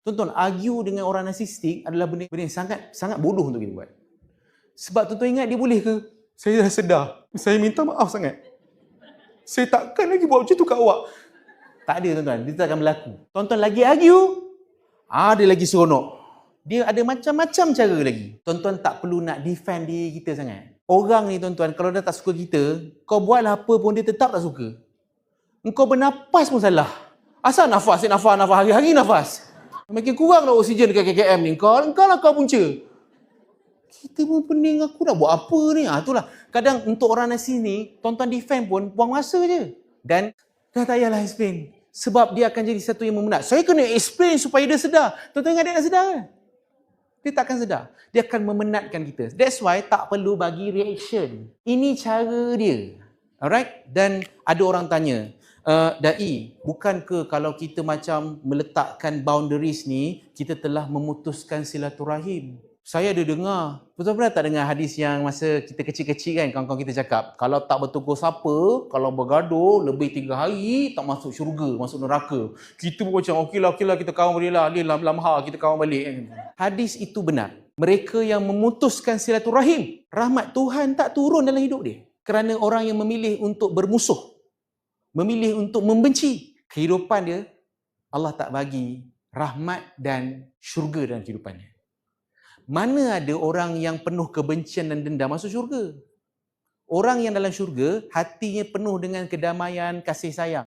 Tuan-tuan, argue dengan orang narsistik adalah benda yang sangat bodoh untuk kita buat. Sebab tuan-tuan ingat dia boleh ke? Saya dah sedar. Saya minta maaf sangat. Saya takkan lagi buat macam tu kat awak. Tak ada tuan-tuan, dia tak akan berlaku. Tuan-tuan lagi argue, dia lagi seronok. Dia ada macam-macam cara lagi. Tuan-tuan tak perlu nak defend diri kita sangat. Orang ni tuan-tuan, kalau dah tak suka kita, kau buatlah apa pun dia tetap tak suka. Engkau bernapas pun salah. Asal nafas, hari-hari nafas. Makin kurang lah oksigen dekat KKM ni. Kau lah kau punca. Kita pun pening, aku nak buat apa ni? Itulah. Kadang untuk orang nasi ni, tuan-tuan defend pun buang masa je. Dan dah tak payahlah explain. Sebab dia akan jadi satu yang memenat. Saya kena explain supaya dia sedar. Tuan-tuan ingat dia nak sedar kan? Dia tak akan sedar. Dia akan memenatkan kita. That's why tak perlu bagi reaction. Ini cara dia. Alright? Dan ada orang tanya, Dai, bukankah kalau kita macam meletakkan boundaries ni, kita telah memutuskan silaturahim? Saya ada dengar, betul-betul tak dengar hadis yang masa kita kecil-kecil kan, kawan-kawan kita cakap, kalau tak bertegur sapa, kalau bergaduh lebih 3 hari, tak masuk syurga, masuk neraka. Kita pun macam, okeylah, kita kawan balik lah, lamha, kita kawan balik. Hadis itu benar. Mereka yang memutuskan silaturahim, rahmat Tuhan tak turun dalam hidup dia. Kerana orang yang memilih untuk bermusuh, memilih untuk membenci, kehidupan dia, Allah tak bagi rahmat dan syurga dalam kehidupannya. Mana ada orang yang penuh kebencian dan dendam masuk syurga? Orang yang dalam syurga, hatinya penuh dengan kedamaian, kasih sayang.